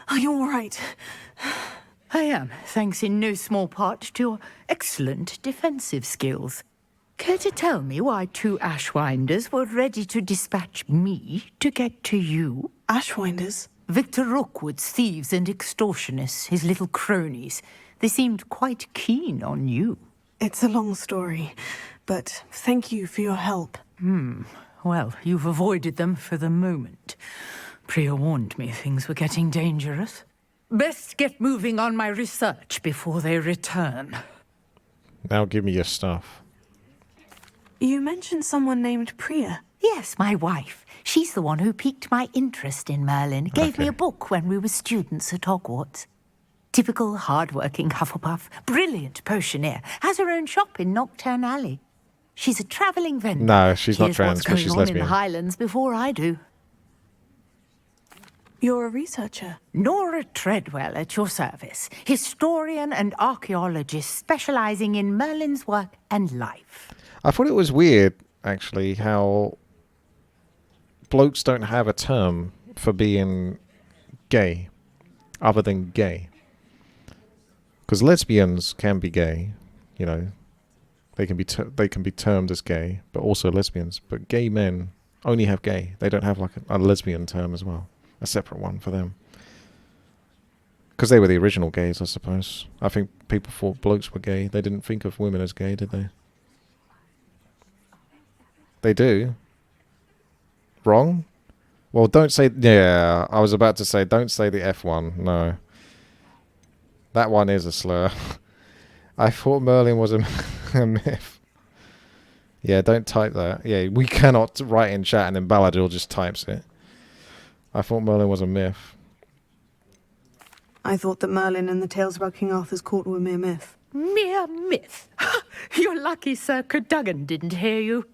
Are you all right? I am, thanks in no small part to your excellent defensive skills. Care to tell me why 2 Ashwinders were ready to dispatch me to get to you? Ashwinders? Victor Rookwood's thieves and extortionists, his little cronies. They seemed quite keen on you. It's a long story, but thank you for your help. Well, you've avoided them for the moment. Priya warned me things were getting dangerous. Best get moving on my research before they return. Now give me your stuff. You mentioned someone named Priya. Yes, my wife. She's the one who piqued my interest in Merlin. Gave me a book when we were students at Hogwarts. Typical hard-working Hufflepuff. Brilliant potioneer. Has her own shop in Knockturn Alley. She's a travelling vendor. No, she's not Hears trans, what's but going she's on lesbian. in the Highlands before I do. You're a researcher. Nora Treadwell at your service. Historian and archaeologist specialising in Merlin's work and life. I thought it was weird, actually, how blokes don't have a term for being gay, other than gay. Because lesbians can be gay, you know. They can be termed as gay, but also lesbians. But gay men only have gay. They don't have like a lesbian term as well, a separate one for them. Because they were the original gays, I suppose. I think people thought blokes were gay. They didn't think of women as gay, did they? They do. Wrong? Well, don't say... Yeah, I was about to say, don't say the F one. No. That one is a slur. I thought Merlin was a myth. Yeah, don't type that. Yeah, we cannot write in chat and then Baladil just types it. I thought Merlin was a myth. I thought that Merlin and the tales about King Arthur's court were mere myth. Mere myth? You're lucky Sir Cadogan didn't hear you.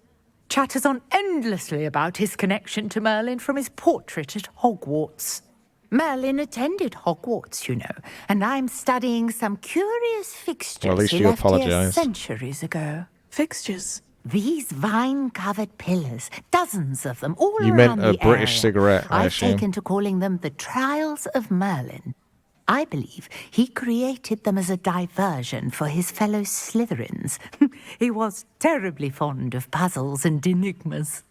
Chatters on endlessly about his connection to Merlin from his portrait at Hogwarts. Merlin attended Hogwarts, you know, and I'm studying some curious fixtures Well, at least he you left here apologise. centuries ago. Fixtures? These vine-covered pillars, dozens of them, all You around meant the a British area. cigarette, I I've assume. taken to calling them the Trials of Merlin. I believe he created them as a diversion for his fellow Slytherins. He was terribly fond of puzzles and enigmas.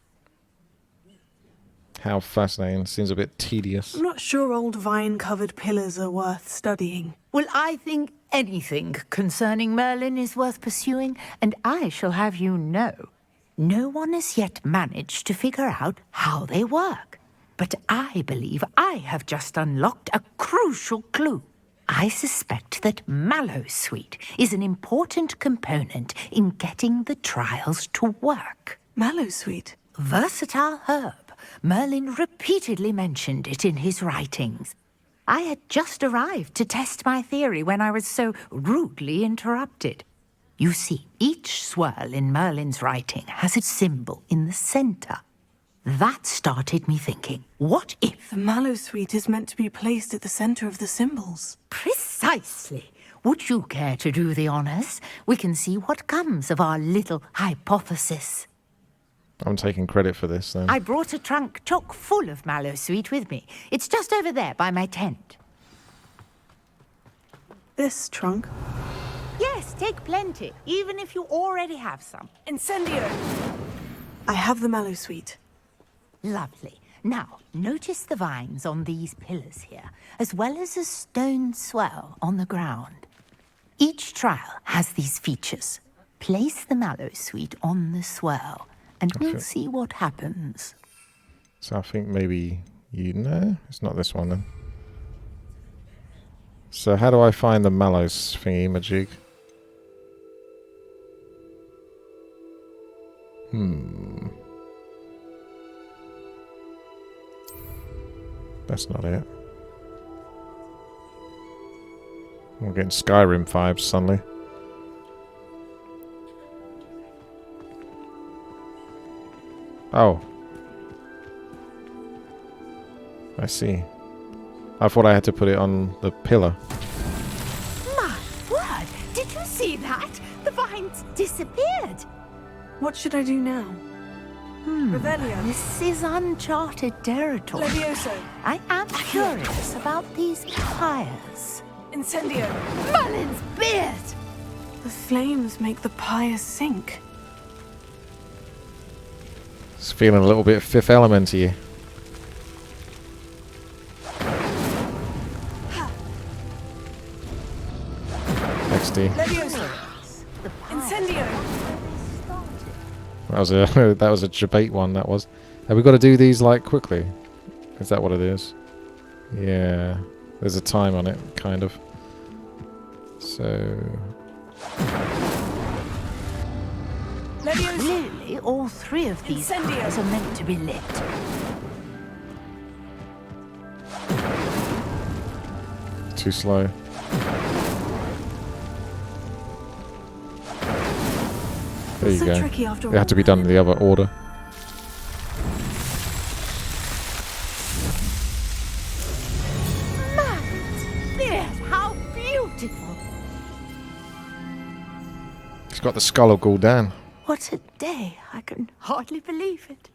How fascinating. Seems a bit tedious. I'm not sure old vine-covered pillars are worth studying. Well, I think anything concerning Merlin is worth pursuing, and I shall have you know, no one has yet managed to figure out how they work. But I believe I have just unlocked a crucial clue. I suspect that Mallowsweet is an important component in getting the trials to work. Mallowsweet? Versatile herb. Merlin repeatedly mentioned it in his writings. I had just arrived to test my theory when I was so rudely interrupted. You see, each swirl in Merlin's writing has a symbol in the centre. That started me thinking, what if... The Mallowsweet is meant to be placed at the centre of the symbols. Precisely. Would you care to do the honours? We can see what comes of our little hypothesis. I'm taking credit for this then. I brought a trunk chock full of Mallowsweet with me. It's just over there by my tent. This trunk? Yes, take plenty, even if you already have some. Incendio! I have the Mallowsweet. Lovely. Now, notice the vines on these pillars here, as well as a stone swirl on the ground. Each trial has these features. Place the Mallowsweet on the swirl, and we'll see what happens. So I think maybe no, it's not this one then. So how do I find the Mallows thingy majig? That's not it. I'm getting Skyrim vibes suddenly. Oh. I see. I thought I had to put it on the pillar. My word! Did you see that? The vines disappeared. What should I do now? Revelio. This is uncharted territory. Levioso. I am curious about these pyres. Incendio. Merlin's beard! The flames make the pyre sink. It's feeling a little bit Fifth Element-y. XD. Levioso. Incendio. That was a that was a debate one. That was. Have we got to do these like quickly? Is that what it is? Yeah. There's a time on it, kind of. So. Levioso. Clearly, all three of these Incendio. pyres are meant to be lit. Too slow. There you So go. tricky after They had to be done in the other order. Merlin's beard! How beautiful! It's got the skull of Gul'dan. What a day! I can hardly believe it.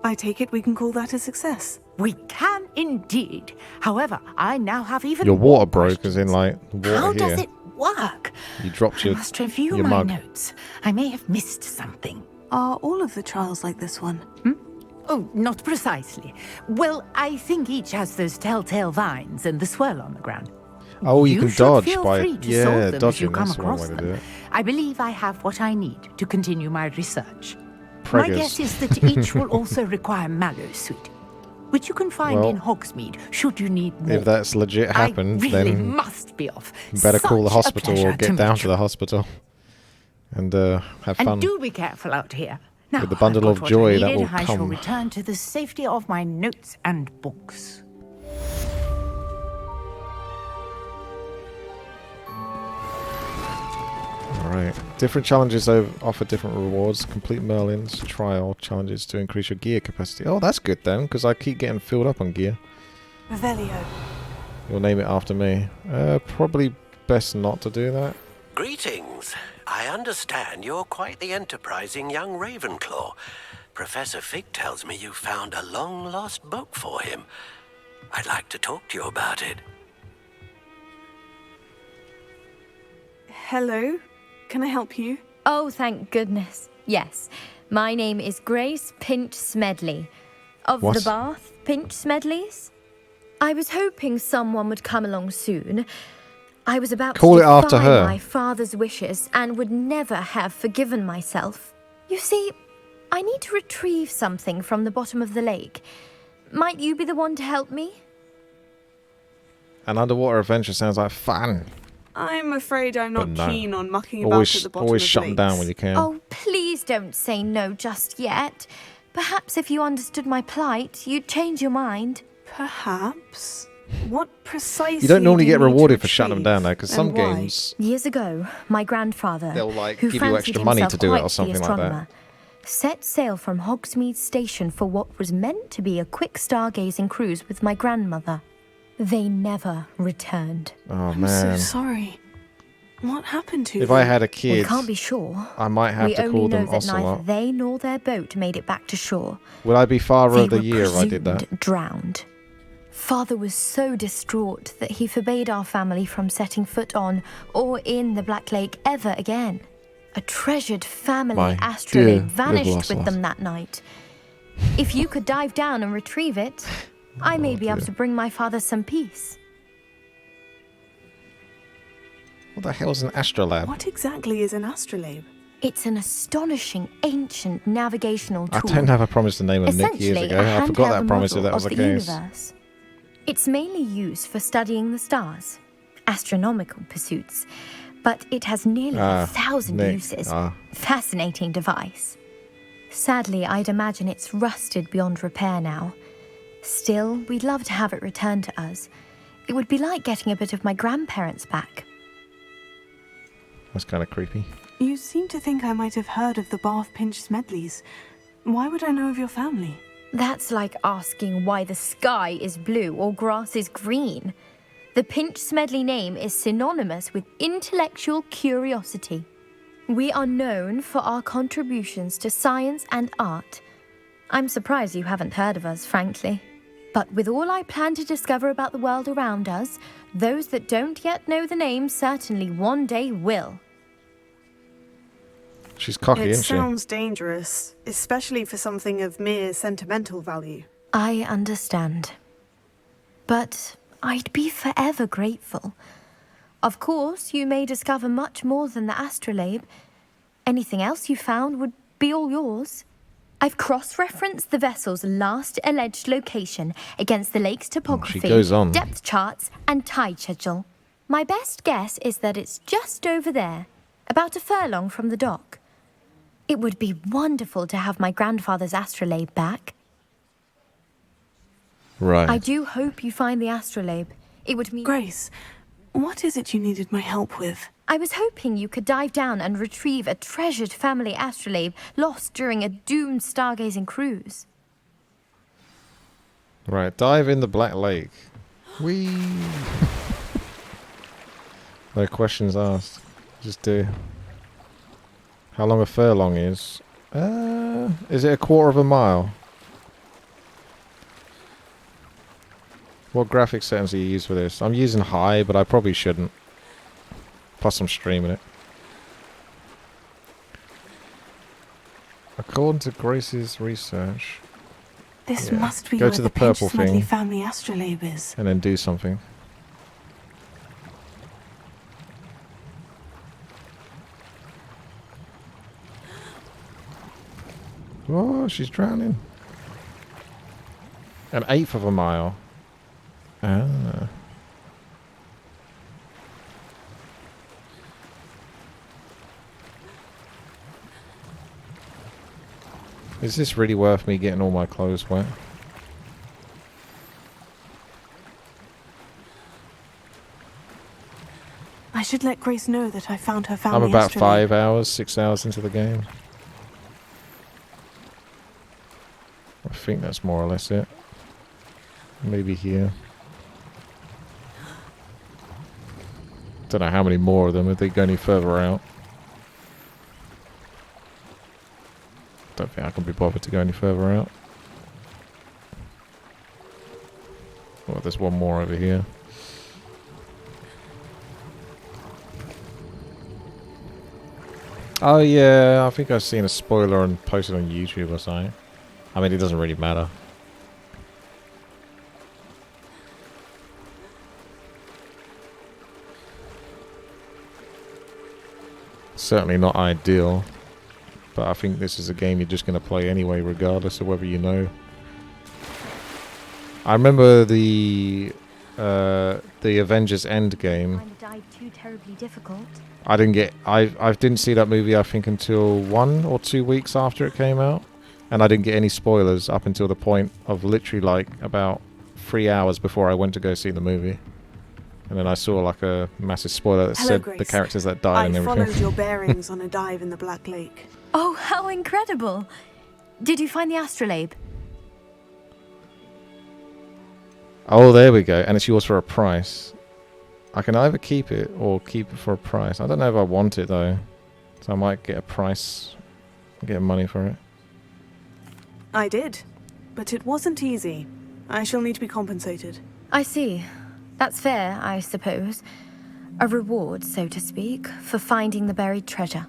I take it we can call that a success. We can indeed. However, I now have even Your more water broke, as in questions. like the water How here. does it work? You dropped I your must review your my mug. notes. I may have missed something. Are all of the trials like this one? Oh, not precisely. Well, I think each has those telltale vines and the swirl on the ground. Oh, you can should dodge feel by free to solve them as dodging. you come That's one across way to them. do it. I believe I have what I need to continue my research. My Preggers. guess is that each will also require mallow sweet, which you can find Well, in Hogsmeade should you need more. If that's legit happened, I really then must be off. you better call the Such a hospital or pleasure get down meet to you. the hospital and have fun. And do be careful out here. Now, With the bundle I've of got what joy I that needed. will I shall come. return to the safety of my notes and books. Alright. Different challenges offer different rewards. Complete Merlin's trial challenges to increase your gear capacity. Oh, that's good then, because I keep getting filled up on gear. Revelio. You'll name it after me. Probably best not to do that. Greetings. I understand you're quite the enterprising young Ravenclaw. Professor Fig tells me you found a long-lost book for him. I'd like to talk to you about it. Hello. Can I help you? Oh, thank goodness. Yes. My name is Grace Pinch Smedley. Of What? the Bath Pinch Smedleys. I was hoping someone would come along soon. I was about Call to it after defy her. my father's wishes and would never have forgiven myself. You see, I need to retrieve something from the bottom of the lake. Might you be the one to help me? An underwater adventure sounds like fun. I'm afraid I'm not But no. keen on mucking about at the bottom Always of shut them lakes. down when you can. Oh, please don't say no just yet. Perhaps if you understood my plight, you'd change your mind. Perhaps. What precisely? You don't normally do get need to rewarded for shutting them retrieve, down though, because some and why? games Years ago, my grandfather, They'll, like, who give you fancied extra money himself to do it or quite the something like that. astronomer, set sail from Hogsmeade Station for what was meant to be a quick stargazing cruise with my grandmother. They never returned. Oh I'm man. so sorry. What happened to If them? I had a We kid, can't be sure. I might have We to only call know them that neither Ocelot. they nor their boat made it back to shore. Would I be Father They of the were Year if I did that? presumed drowned. Father was so distraught that he forbade our family from setting foot on or in the Black Lake ever again. A treasured family My dear astrolabe little vanished with Ocelot. them that night. If you could dive down and retrieve it, I may be able dear. to bring my father some peace. What the hell's an astrolabe? What exactly is an astrolabe? It's an astonishing ancient navigational I tool. don't have a promise to name of Nick years Essentially, ago. a I forgot that handheld promise if model that was of the the case. universe. It's mainly used for studying the stars, astronomical pursuits, but it has nearly 1,000 Nick. uses. Ah. Fascinating device. Sadly, I'd imagine it's rusted beyond repair now. Still, we'd love to have it returned to us. It would be like getting a bit of my grandparents back. That's kind of creepy. You seem to think I might have heard of the Bath Pinch Smedleys. Why would I know of your family? That's like asking why the sky is blue or grass is green. The Pinch Smedley name is synonymous with intellectual curiosity. We are known for our contributions to science and art. I'm surprised you haven't heard of us, frankly. But with all I plan to discover about the world around us, those that don't yet know the name certainly one day will. She's cocky, It isn't she? sounds dangerous, especially for something of mere sentimental value. I understand. But I'd be forever grateful. Of course, you may discover much more than the astrolabe. Anything else you found would be all yours. I've cross-referenced the vessel's last alleged location against the lake's topography, goes on. depth charts, and tide schedule. My best guess is that it's just over there, about a furlong from the dock. It would be wonderful to have my grandfather's astrolabe back. Right. I do hope you find the astrolabe. It would mean... Grace, what is it you needed my help with? I was hoping you could dive down and retrieve a treasured family astrolabe lost during a doomed stargazing cruise. Right, dive in the Black Lake. Whee! No questions asked. Just do. How long a furlong is? Is it a quarter of a mile? What graphic settings do you use for this? I'm using high, but I probably shouldn't. Plus I'm streaming it. According to Grace's research... This Yeah. must be Go where to the the purple Pinch-Smedley thing. family astrolabe is. and then do something. Oh, she's drowning. An eighth of a mile. Ah. Is this really worth me getting all my clothes wet? I should let Grace know that I found her I'm family about astrolabe. 5 hours, 6 hours into the game. I think that's more or less it. Maybe here. Don't know how many more of them if they go any further out. Don't think I can be bothered to go any further out. Oh, there's one more over here. Oh yeah, I think I've seen a spoiler and posted on YouTube or something. I mean, it doesn't really matter. Certainly not ideal, but I think this is a game you're just going to play anyway, regardless of whether you know. I remember the Avengers Endgame. Find the dive too terribly difficult. I didn't see that movie, I think, until 1 or 2 weeks after it came out. And I didn't get any spoilers up until the point of literally like about 3 hours before I went to go see the movie. And then I saw like a massive spoiler that Hello, said Grace. the characters that died and I everything. followed your bearings on a dive in the Black Lake. Oh, how incredible! Did you find the astrolabe? Oh, there we go. And it's yours for a price. I can either keep it or keep it for a price. I don't know if I want it though. So I might get a price, get money for it. I did, but it wasn't easy. I shall need to be compensated. I see. That's fair, I suppose. A reward, so to speak, for finding the buried treasure.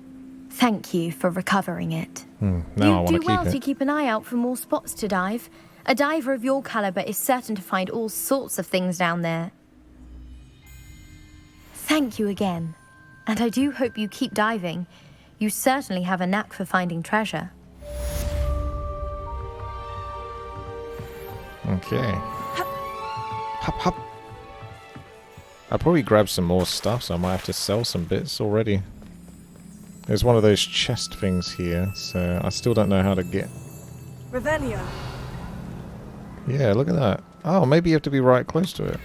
Thank you for recovering it. Now I want to You do keep well it. to keep an eye out for more spots to dive. A diver of your caliber is certain to find all sorts of things down there. Thank you again. And I do hope you keep diving. You certainly have a knack for finding treasure. Okay. Hop, hop. I'll probably grab some more stuff, so I might have to sell some bits already. There's one of those chest things here, so I still don't know how to get... Revelio. Yeah, look at that. Oh, maybe you have to be right close to it.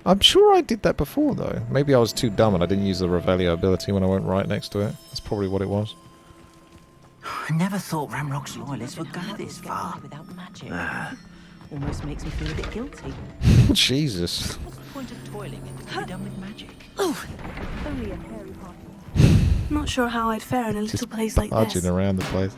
I'm sure I did that before, though. Maybe I was too dumb and I didn't use the Revelio ability when I went right next to it. That's probably what it was. I never thought Ramrock's loyalists would go this far. Without magic. Almost makes me feel a bit guilty. Jesus. What's the point of toiling if it's to be done with magic? Only a hairy party. Not sure how I'd fare in a little place like Arching this. around the place.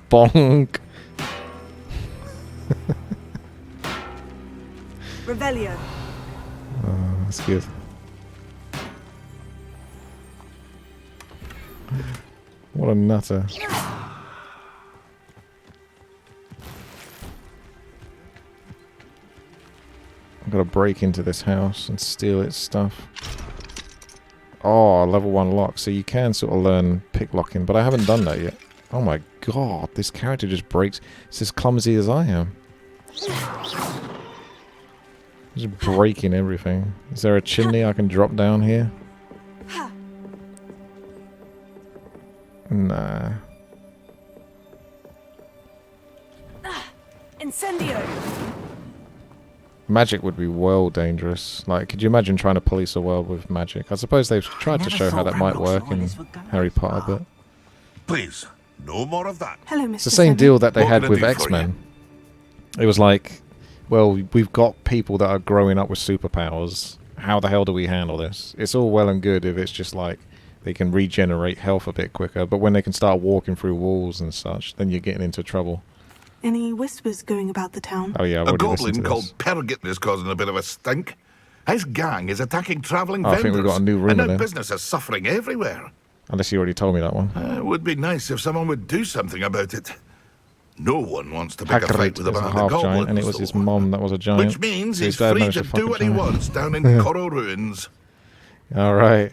Bonk. Revelio. Oh, that's good. What a nutter. I've got to break into this house and steal its stuff. Oh, level 1 lock. So you can sort of learn picklocking, but I haven't done that yet. Oh my god, this character just breaks. It's as clumsy as I am. Just breaking everything. Is there a chimney I can drop down here? Nah. Incendio. Magic would be well dangerous. Like, could you imagine trying to police a world with magic? I suppose they've tried to show how that might work in Harry Potter, but... Please, no more of that. Hello, Mr. It's the same deal that they What had can I with do for X-Men. It was like, well, we've got people that are growing up with superpowers. How the hell do we handle this? It's all well and good if it's just like they can regenerate health a bit quicker, but when they can start walking through walls and such, then you're getting into trouble. Any whispers going about the town? Oh yeah, I've A already listened goblin to this. called Pergit is causing a bit of a stink. His gang is attacking travelling Oh, I vendors. think we've got a new rumour and our there. business is suffering everywhere. Unless you already told me that one. It would be nice if someone would do something about it. No one wants to pick a Hagrid fight is with a a band of half goblins. giant, and it was his though. mom that was a giant. Which means so his he's dad free managed to fucking do what he giant. wants down in Corro Ruins. Alright.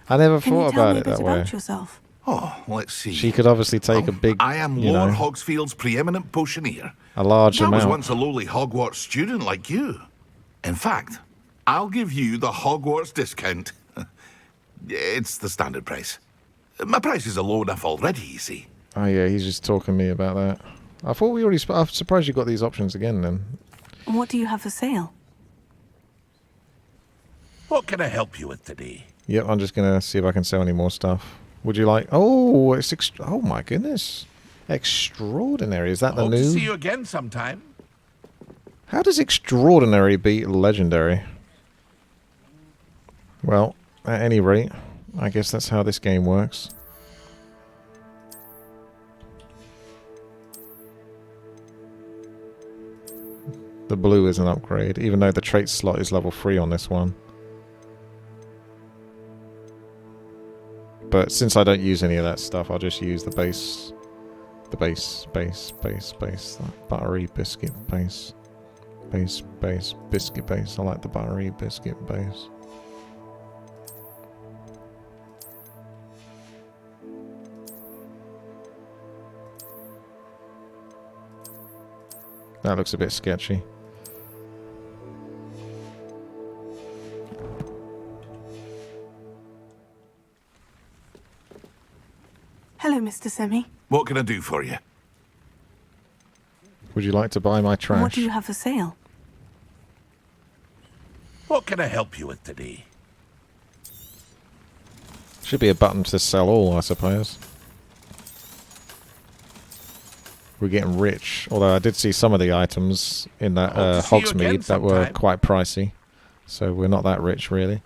I never Can you thought tell about me it a bit that way. about yourself? Oh, let's see. She could obviously take a big, I am you Lord know, Hogsfield's preeminent potioneer. a large I was amount. once a lowly Hogwarts student like you. In fact, I'll give you the Hogwarts discount. It's the standard price. My prices are low enough already, you see. Oh yeah, he's just talking to me about that. I thought we already... I'm surprised you got these options again then. What do you have for sale? What can I help you with today? Yep, I'm just going to see if I can sell any more stuff. Would you like... Oh, it's... Oh my goodness. Extraordinary. Is that the Hope to see new... you again sometime. How does extraordinary beat legendary? Well, at any rate, I guess that's how this game works. The blue is an upgrade, even though the trait slot is level 3 on this one. But since I don't use any of that stuff, I'll just use the base. The base. That buttery biscuit base. Base, biscuit base. I like the buttery biscuit base. That looks a bit sketchy. Hello, Mr. Semi. What can I do for you? Would you like to buy my trash? What do you have for sale? What can I help you with today? Should be a button to sell all, I suppose. We're getting rich. Although I did see some of the items in that Hope to see you again Hogsmeade that were sometime. quite pricey. So we're not that rich, really.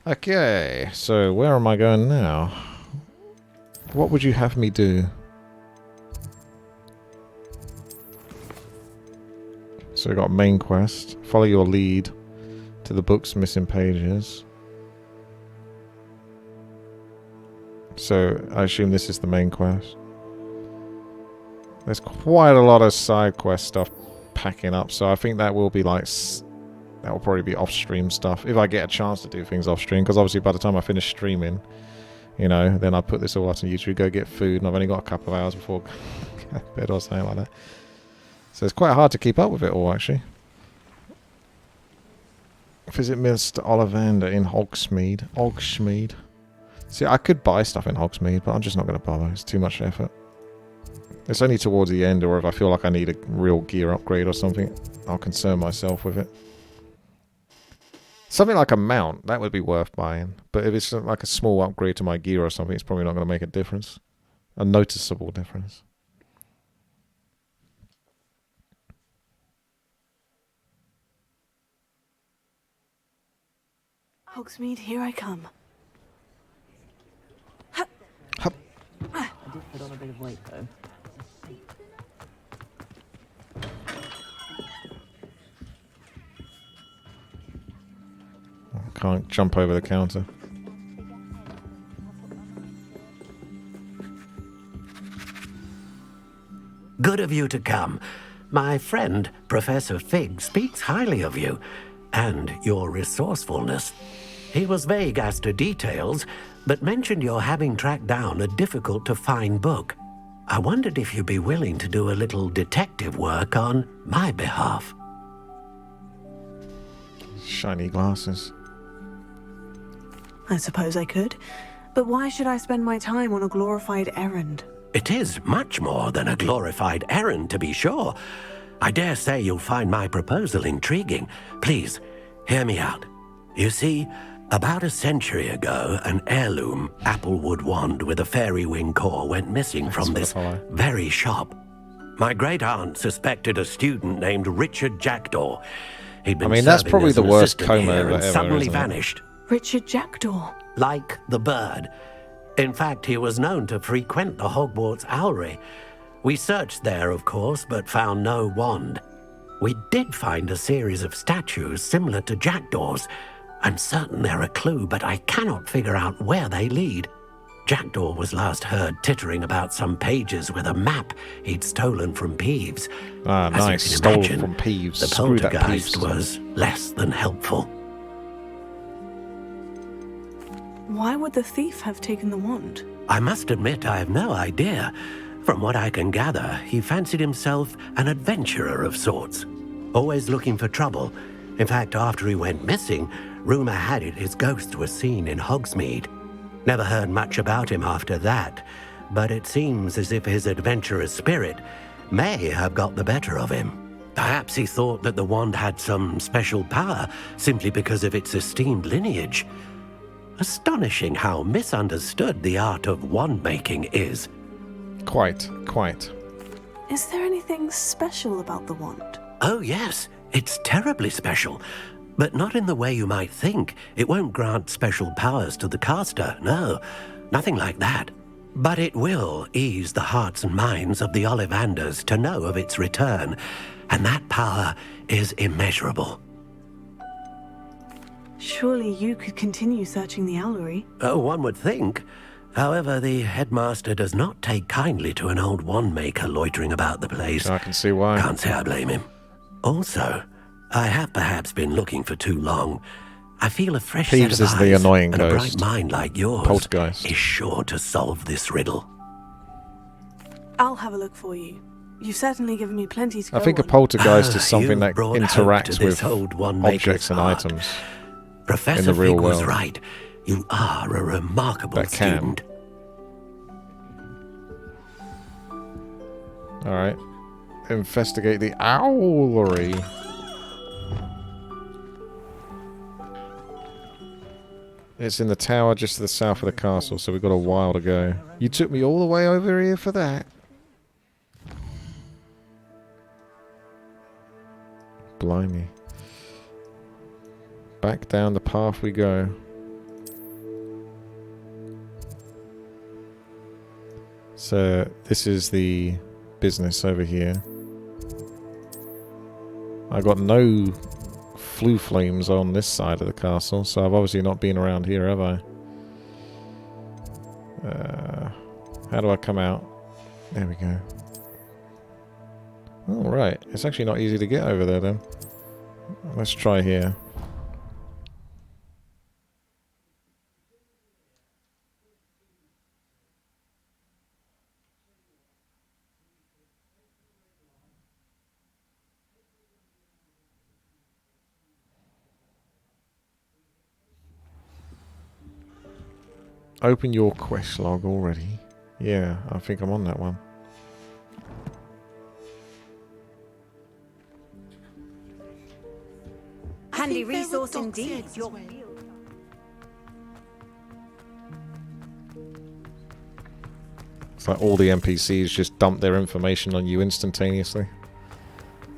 Okay, so where am I going now? What would you have me do? So we got main quest. Follow your lead to the book's missing pages. So I assume this is the main quest. There's quite a lot of side quest stuff packing up, so I think that will be like... that will probably be off-stream stuff, if I get a chance to do things off-stream, because obviously by the time I finish streaming, you know, then I put this all out on YouTube, go get food, and I've only got a couple of hours before bed or something like that. So it's quite hard to keep up with it all, actually. Visit Mr. Ollivander in Hogsmeade. See, I could buy stuff in Hogsmeade, but I'm just not going to bother. It's too much effort. It's only towards the end, or if I feel like I need a real gear upgrade or something, I'll concern myself with it. Something like a mount, that would be worth buying. But if it's like a small upgrade to my gear or something, it's probably not going to make a difference. A noticeable difference. Hogsmeade, here I come. Hup. I did put on a bit of weight, though. I can't jump over the counter. Good of you to come. My friend, Professor Fig, speaks highly of you and your resourcefulness. He was vague as to details, but mentioned your having tracked down a difficult-to-find book. I wondered if you'd be willing to do a little detective work on my behalf. Shiny glasses. I suppose I could. But why should I spend my time on a glorified errand? It is much more than a glorified errand, to be sure. I dare say you'll find my proposal intriguing. Please, hear me out. You see, about a century ago, an heirloom applewood wand with a fairy wing core went missing from this very shop. My great-aunt suspected a student named Richard Jackdaw. He'd been that's serving probably as the an worst assistant coma here and ever, suddenly isn't it? vanished. Richard Jackdaw. Like the bird. In fact, he was known to frequent the Hogwarts Owlery. We searched there, of course, but found no wand. We did find a series of statues similar to Jackdaw's. I'm certain they're a clue, but I cannot figure out where they lead. Jackdaw was last heard tittering about some pages with a map he'd stolen from Peeves. Ah, As nice. you can Stole imagine, from Peeves. the Screw that poltergeist Peeves. was less than helpful. Why would the thief have taken the wand? I must admit I have no idea. From what I can gather, he fancied himself an adventurer of sorts, always looking for trouble. In fact, after he went missing, rumor had it his ghost was seen in Hogsmeade. Never heard much about him after that, but it seems as if his adventurous spirit may have got the better of him. Perhaps he thought that the wand had some special power simply because of its esteemed lineage. Astonishing how misunderstood the art of wand-making is. Quite. Is there anything special about the wand? Oh yes, it's terribly special. But not in the way you might think. It won't grant special powers to the caster, no. Nothing like that. But it will ease the hearts and minds of the Ollivanders to know of its return. And that power is immeasurable. Surely you could continue searching the Owlery. Oh, one would think. However, the headmaster does not take kindly to an old wand-maker loitering about the place. I can see why. Can't say I blame him. Also, I have perhaps been looking for too long. I feel a fresh set Peeves of is the eyes, annoying and a bright ghost. mind like yours Poltergeist. is sure to solve this riddle. I'll have a look for you. You've certainly given me plenty to go I think a on. poltergeist is something You've that brought hope interacts to this with old wand-maker's objects and heart. items. Professor in the real Fig was world. right. You are a remarkable That can. student. Alright. Investigate the Owlery. It's in the tower just to the south of the castle, so we've got a while to go. You took me all the way over here for that? Blimey. Back down the path we go. So, this is the business over here. I got no flue flames on this side of the castle, so I've obviously not been around here, have I? How do I come out? There we go. Alright, it's actually not easy to get over there then. Let's try here. Open your quest log already. Yeah, I think I'm on that one. Handy resource indeed. It's like all the NPCs just dump their information on you instantaneously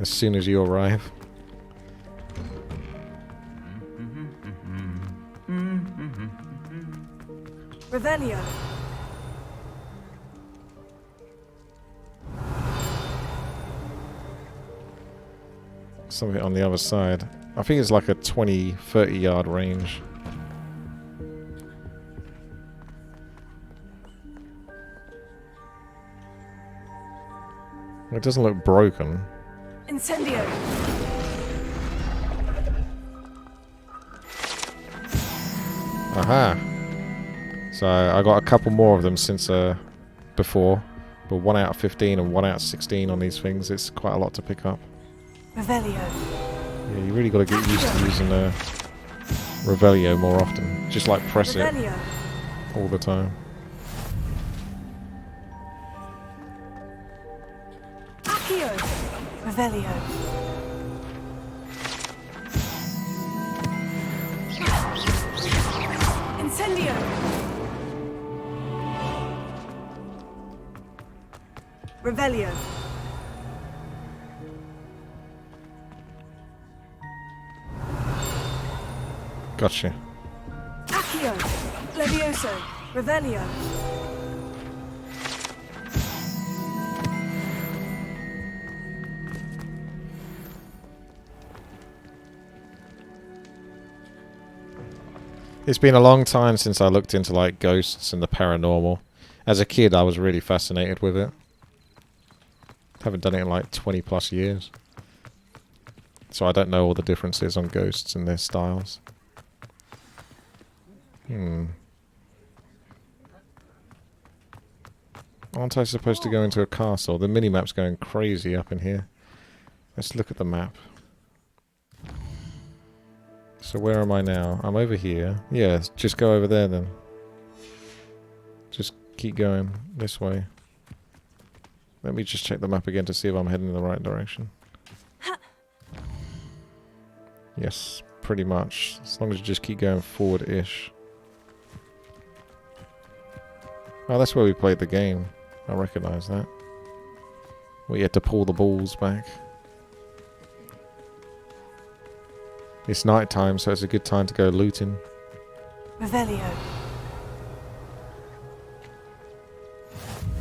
as soon as you arrive. Revelio. Something on the other side. I think it's like a 20-30 yard range. It doesn't look broken. Incendio. Aha! So I got a couple more of them since before. But 1 out of 15 and 1 out of 16 on these things. It's quite a lot to pick up. Revelio. Yeah, you really got to get used to using Revelio more often. Just like press Revelio. it all the time. Accio. Revelio. Incendio. Revelio. Gotcha. Accio. Levioso. Revelio. It's been a long time since I looked into like ghosts and the paranormal. As a kid, I was really fascinated with it. Haven't done it in like 20 plus years. So I don't know all the differences on ghosts and their styles. Aren't I supposed to go into a castle? The minimap's going crazy up in here. Let's look at the map. So where am I now? I'm over here. Yeah, just go over there then. Just keep going this way. Let me just check the map again to see if I'm heading in the right direction. Yes, pretty much. As long as you just keep going forward-ish. Oh, that's where we played the game. I recognise that. We had to pull the balls back. It's night time, so it's a good time to go looting. Revelio.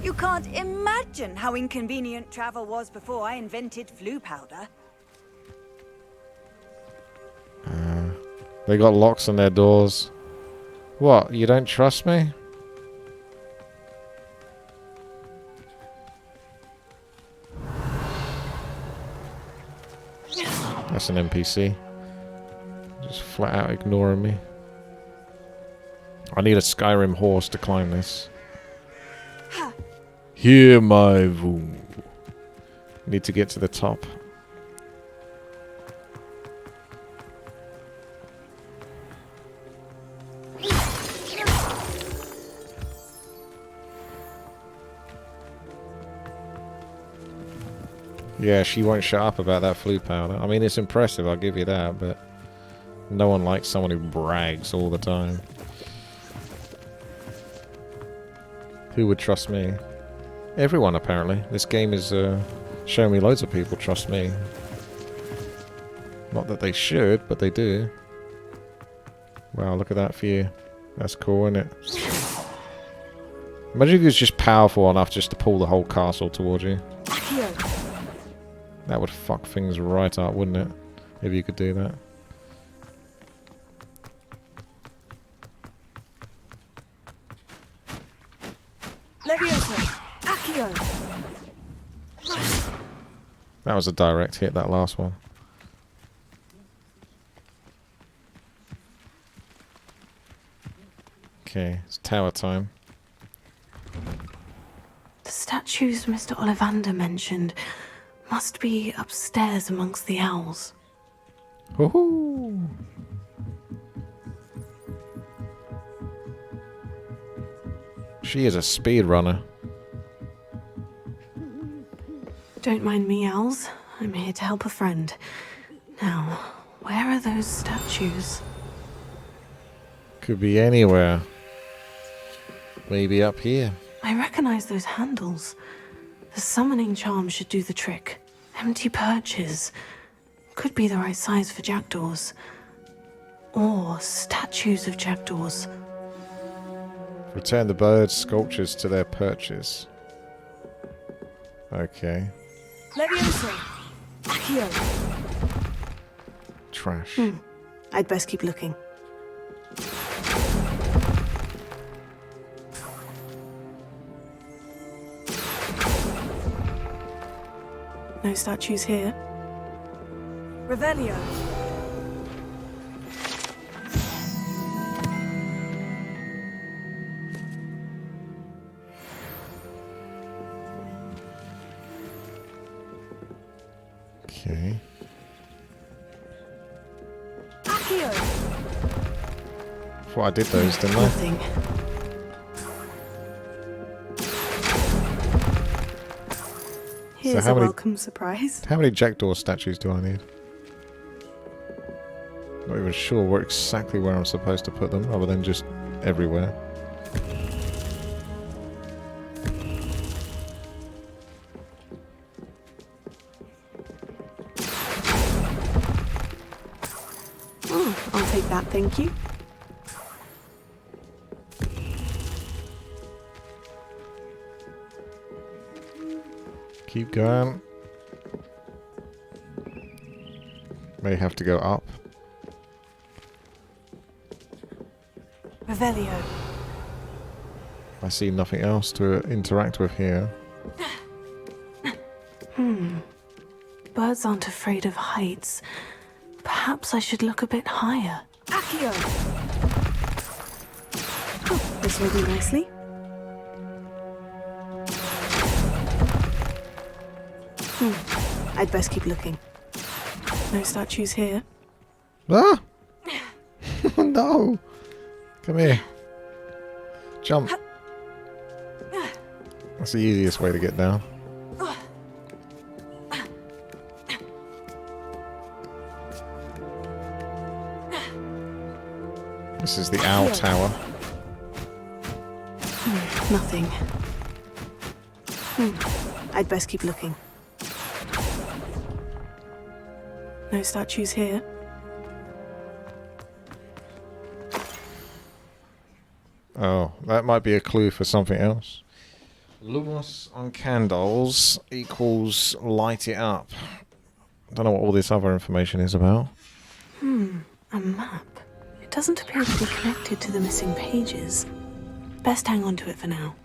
You can't imagine how inconvenient travel was before I invented flu powder. They got locks on their doors. What? You don't trust me? That's an NPC. Just flat out ignoring me. I need a Skyrim horse to climb this. Hear my voom. Need to get to the top. Yeah, she won't shut up about that flu powder. I mean, it's impressive, I'll give you that, but no one likes someone who brags all the time. Who would trust me? Everyone, apparently. This game is showing me loads of people trust me. Not that they should, but they do. Wow, look at that view. That's cool, isn't it? Imagine if he was just powerful enough just to pull the whole castle towards you. That would fuck things right up, wouldn't it? If you could do that. Levioso. Accio. That was a direct hit, that last one. Okay, it's tower time. The statues Mr. Ollivander mentioned must be upstairs amongst the owls. Woohoo! She is a speedrunner. Don't mind me, owls. I'm here to help a friend. Now, where are those statues? Could be anywhere. Maybe up here. I recognize those handles. The summoning charm should do the trick. Empty perches. Could be the right size for jackdaws. Or statues of jackdaws. Return the bird sculptures to their perches. Okay. Levioso! Accio! Trash. I'd best keep looking. No statues here. Revelio! Okay. Accio! Thought I did those, didn't I? Nothing. Here's how a many- welcome surprise. How many jackdaw statues do I need? Not even sure exactly where I'm supposed to put them, other than just everywhere. Oh, I'll take that, thank you. Keep going. May have to go up. Revelio! I see nothing else to interact with here. Birds aren't afraid of heights. Perhaps I should look a bit higher. Accio! Oh, this will do nicely. I'd best keep looking. No statues here. Ah! No! Come here. Jump. That's the easiest way to get down. This is the owl tower. Nothing. I'd best keep looking. No statues here. Oh, that might be a clue for something else. Lumos on candles equals light it up. Don't know what all this other information is about. A map. It doesn't appear to be connected to the missing pages. Best hang on to it for now.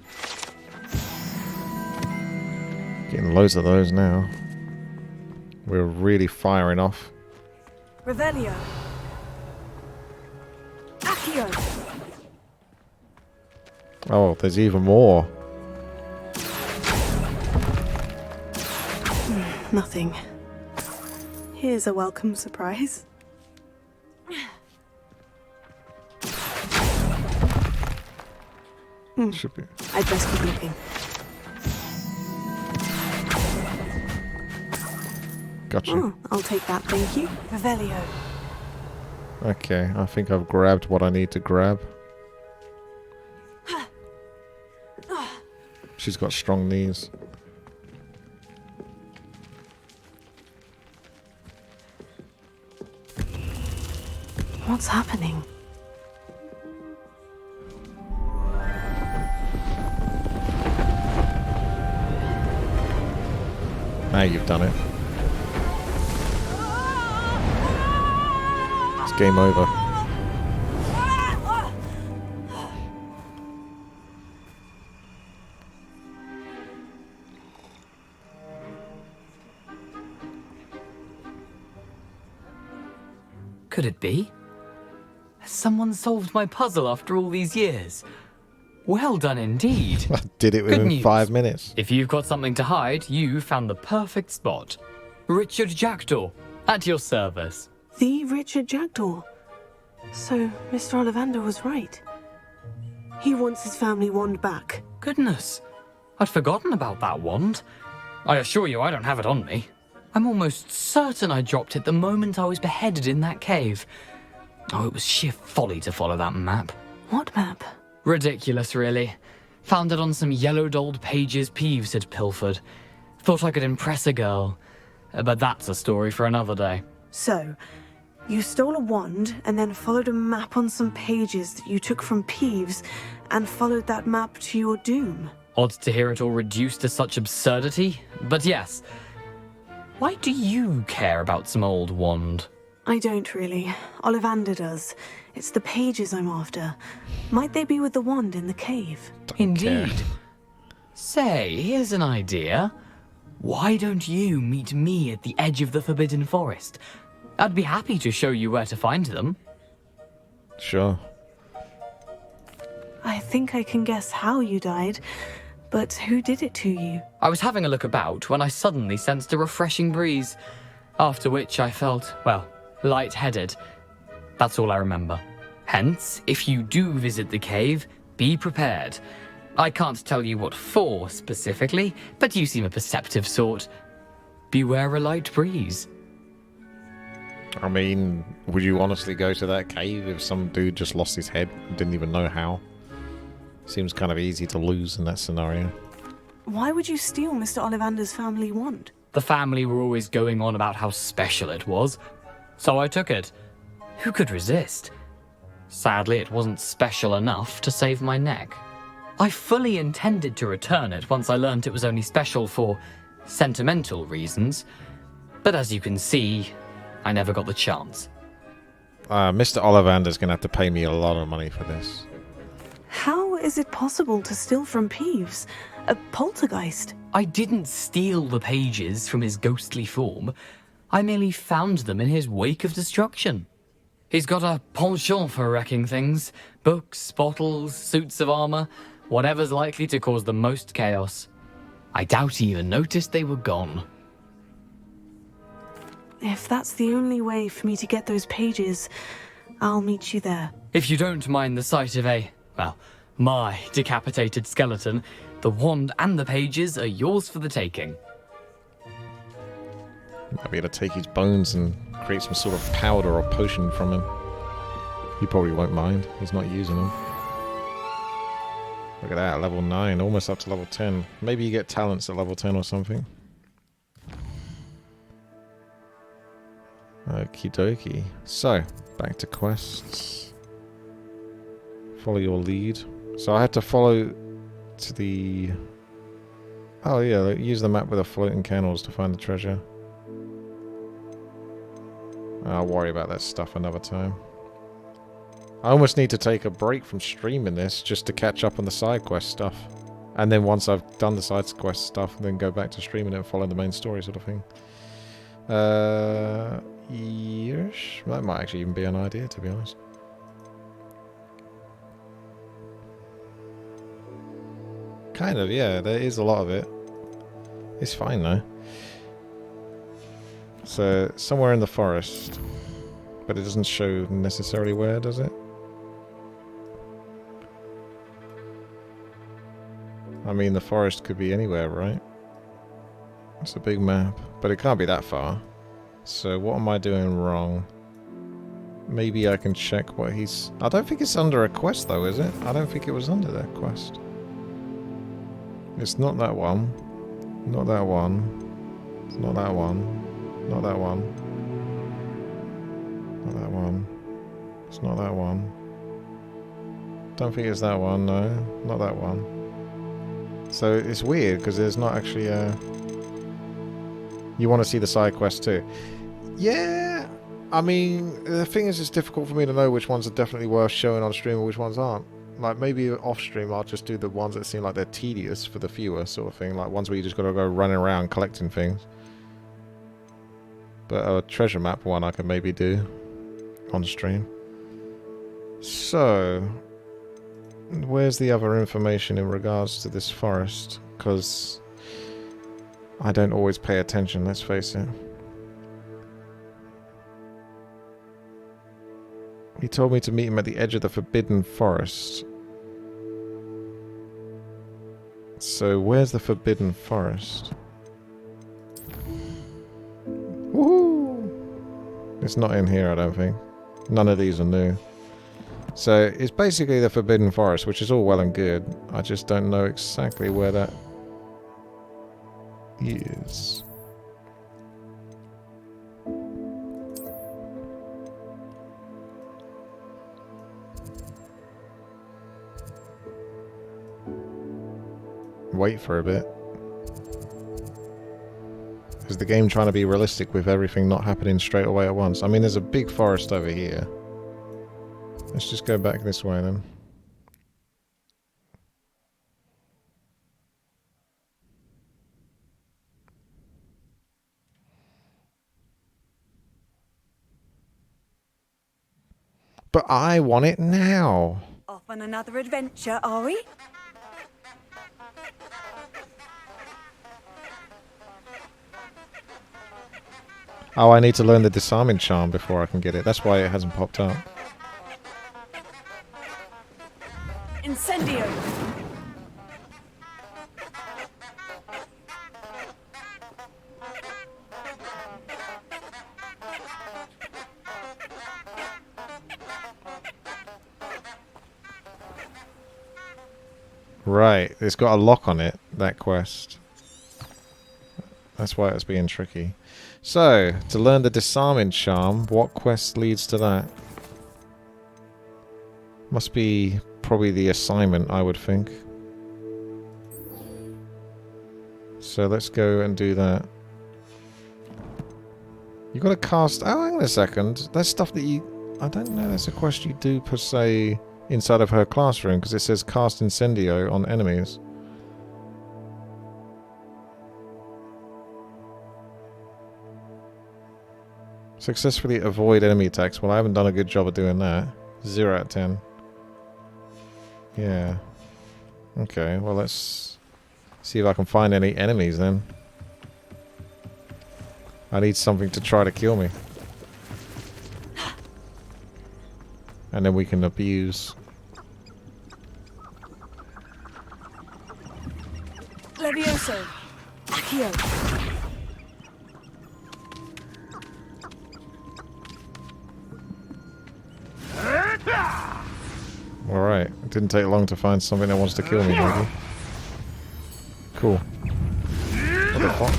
Getting loads of those now. We're really firing off. Revelio! Accio! Oh, there's even more. Nothing. Here's a welcome surprise. Should be. I'd best keep looking. Gotcha. Oh, I'll take that, thank you. Revelio! Okay, I think I've grabbed what I need to grab. She's got strong knees. What's happening? Now you've done it. It's game over. Could it be? Has someone solved my puzzle after all these years? Well done indeed. I did it Good within news. 5 minutes. If you've got something to hide, you found the perfect spot. Richard Jackdaw, at your service. The Richard Jackdaw. So, Mr. Ollivander was right. He wants his family wand back. Goodness, I'd forgotten about that wand. I assure you I don't have it on me. I'm almost certain I dropped it the moment I was beheaded in that cave. Oh, it was sheer folly to follow that map. What map? Ridiculous, really. Found it on some yellowed old pages Peeves had pilfered. Thought I could impress a girl. But that's a story for another day. So, you stole a wand and then followed a map on some pages that you took from Peeves and followed that map to your doom. Odd to hear it all reduced to such absurdity, but yes. Why do you care about some old wand? I don't really. Ollivander does. It's the pages I'm after. Might they be with the wand in the cave? Indeed. Say, here's an idea. Why don't you meet me at the edge of the Forbidden Forest? I'd be happy to show you where to find them. Sure. I think I can guess how you died, but who did it to you? I was having a look about when I suddenly sensed a refreshing breeze, after which I felt, well, lightheaded. That's all I remember. Hence, if you do visit the cave, be prepared. I can't tell you what for specifically, but you seem a perceptive sort. Beware a light breeze. I mean, would you honestly go to that cave if some dude just lost his head and didn't even know how? Seems kind of easy to lose in that scenario. Why would you steal Mr. Ollivander's family wand? The family were always going on about how special it was, so I took it. Who could resist? Sadly, it wasn't special enough to save my neck. I fully intended to return it once I learned it was only special for sentimental reasons, but as you can see, I never got the chance. Mr. Ollivander's going to have to pay me a lot of money for this. How is it possible to steal from Peeves? A poltergeist? I didn't steal the pages from his ghostly form. I merely found them in his wake of destruction. He's got a penchant for wrecking things. Books, bottles, suits of armor, whatever's likely to cause the most chaos. I doubt he even noticed they were gone. If that's the only way for me to get those pages, I'll meet you there. If you don't mind the sight of my decapitated skeleton, the wand and the pages are yours for the taking. Might be able to take his bones and create some sort of powder or potion from him. He probably won't mind. He's not using them. Look at that, level 9, almost up to level 10. Maybe you get talents at level 10 or something. Okie dokie. So, back to quests. Follow your lead. So I have to follow to the... Oh yeah, use the map with the floating candles to find the treasure. I'll worry about that stuff another time. I almost need to take a break from streaming this just to catch up on the side quest stuff. And then once I've done the side quest stuff, then go back to streaming it and follow the main story sort of thing. Yes, that might actually even be an idea, to be honest. Kind of, yeah, there is a lot of it. It's fine though. So, somewhere in the forest. But it doesn't show necessarily where, does it? I mean, the forest could be anywhere, right? It's a big map, but it can't be that far. So, what am I doing wrong? Maybe I can check what he's... I don't think it's under a quest though, is it? I don't think it was under that quest. It's not that one. Not that one. It's not that one. Not that one. Not that one. It's not that one. Don't think it's that one, no. Not that one. So it's weird because there's not actually a... You want to see the side quest too? Yeah! I mean, the thing is, it's difficult for me to know which ones are definitely worth showing on stream and which ones aren't. Like, maybe off stream I'll just do the ones that seem like they're tedious for the viewer sort of thing. Like, ones where you just gotta go running around collecting things. But a treasure map one I can maybe do on stream. So, where's the other information in regards to this forest? Because I don't always pay attention, let's face it. He told me to meet him at the edge of the Forbidden Forest. So, where's the Forbidden Forest? Woohoo! It's not in here, I don't think. None of these are new. So it's basically the Forbidden Forest, which is all well and good. I just don't know exactly where that is. Wait for a bit. Is the game trying to be realistic with everything not happening straight away at once? I mean, there's a big forest over here. Let's just go back this way then. But I want it now. Off on another adventure, are we? Oh, I need to learn the disarming charm before I can get it. That's why it hasn't popped up. Incendio. Right, it's got a lock on it, that quest. That's why it's being tricky. So, to learn the disarming charm, what quest leads to that? Must be probably the assignment, I would think. So let's go and do that. You gotta cast... Oh, hang on a second. That's stuff that you... I don't know that's a quest you do per se inside of her classroom, because it says cast Incendio on enemies. Successfully avoid enemy attacks. Well, I haven't done a good job of doing that. 0 out of 10. Yeah. Okay, well let's see if I can find any enemies then. I need something to try to kill me. And then we can abuse. Levioso. Accio. Alright, it didn't take long to find something that wants to kill me, maybe. Cool. What the fuck?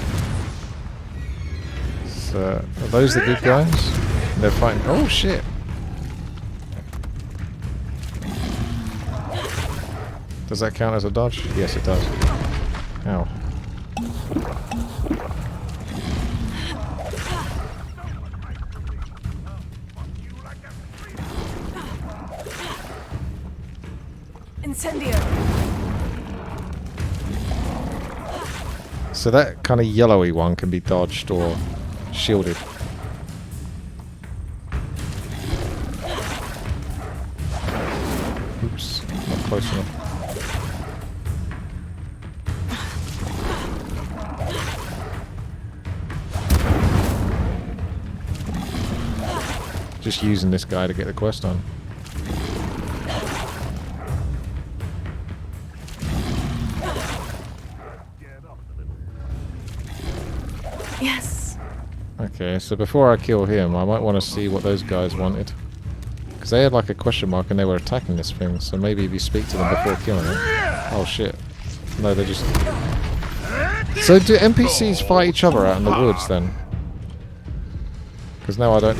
So, are those the good guys? They're fighting. Oh shit! Does that count as a dodge? Yes, it does. Ow. Incendio. So that kind of yellowy one can be dodged or shielded. Oops, not close enough. Just using this guy to get the quest on. Yes. Okay, so before I kill him, I might want to see what those guys wanted. Because they had like a question mark and they were attacking this thing, so maybe if you speak to them before killing it... Oh shit. No, they're just... So do NPCs fight each other out in the woods then? Because now I don't...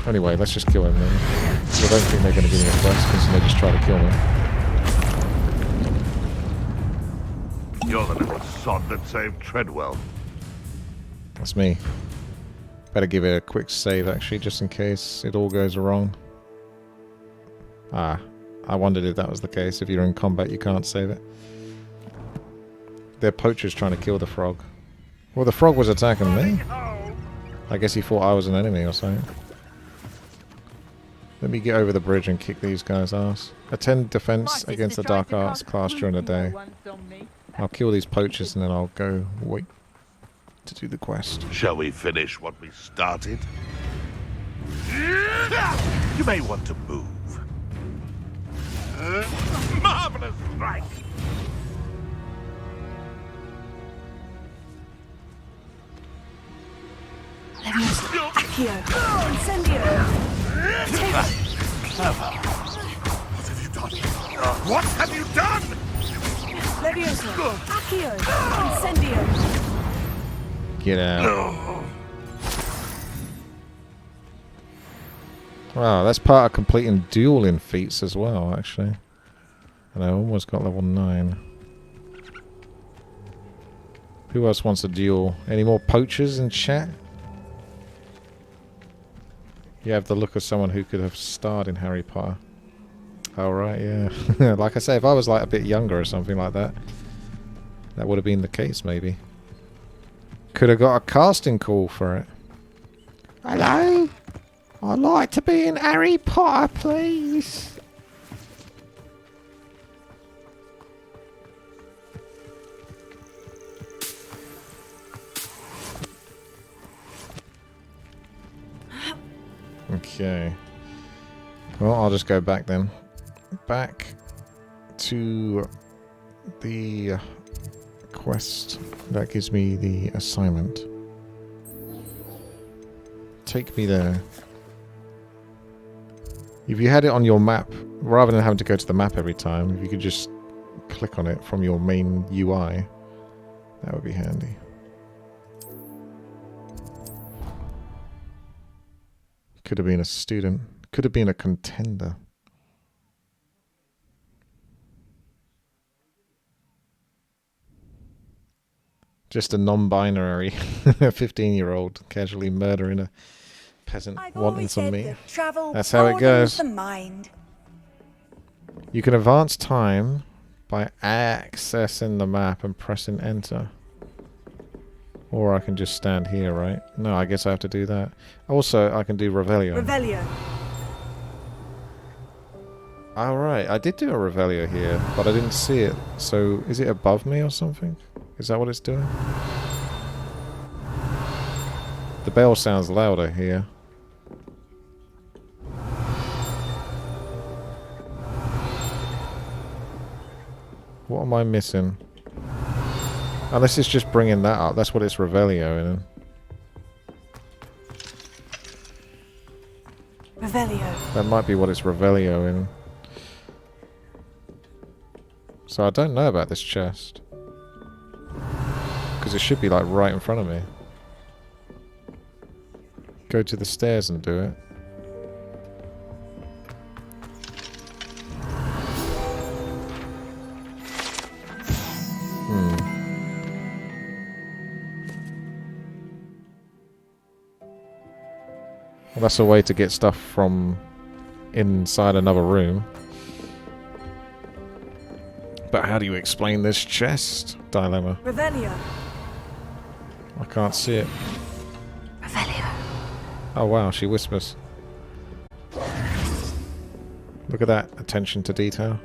Anyway, let's just kill him then. So I don't think they're going to give me a quest, because they just try to kill me. You're the little sod that saved Treadwell. That's me. Better give it a quick save actually, just in case it all goes wrong. Ah, I wondered if that was the case. If you're in combat, you can't save it. They're poachers trying to kill the frog. Well, the frog was attacking me. I guess he thought I was an enemy or something. Let me get over the bridge and kick these guys' ass. Attend defense against the dark arts class during the day. I'll kill these poachers and then I'll go wait to do the quest. Shall we finish what we started? You may want to move. Marvelous strike! Levioso. Accio. Incendio. What have you done? What have you done? Levioso! Accio! Incendio! Get out. Wow, that's part of completing dueling feats as well, actually. And I almost got level 9. Who else wants a duel? Any more poachers in chat? You have the look of someone who could have starred in Harry Potter. Oh, right, yeah. Like I say, if I was like a bit younger or something like that, that would have been the case, maybe. Could have got a casting call for it. Hello? I'd like to be in Harry Potter, please. Okay. Well, I'll just go back then. Back to the quest that gives me the assignment. Take me there. If you had it on your map, rather than having to go to the map every time, if you could just click on it from your main UI, that would be handy. Could have been a student. Could have been a contender. Just a non-binary 15-year-old casually murdering a peasant wanting some meat. That's how it goes. You can advance time by accessing the map and pressing enter. Or I can just stand here, right? No, I guess I have to do that. Also, I can do Revelio. Revelio. Alright, I did do a Revelio here, but I didn't see it. So, is it above me or something? Is that what it's doing? The bell sounds louder here. What am I missing? Unless it's just bringing that up. That's what it's Revelio in. Revelio. That might be what it's Revelio in. So I don't know about this chest. Because it should be like right in front of me. Go to the stairs and do it. Well, that's a way to get stuff from inside another room. But how do you explain this chest dilemma? Revelio. I can't see it. Revelio. Oh wow, she whispers. Look at that attention to detail.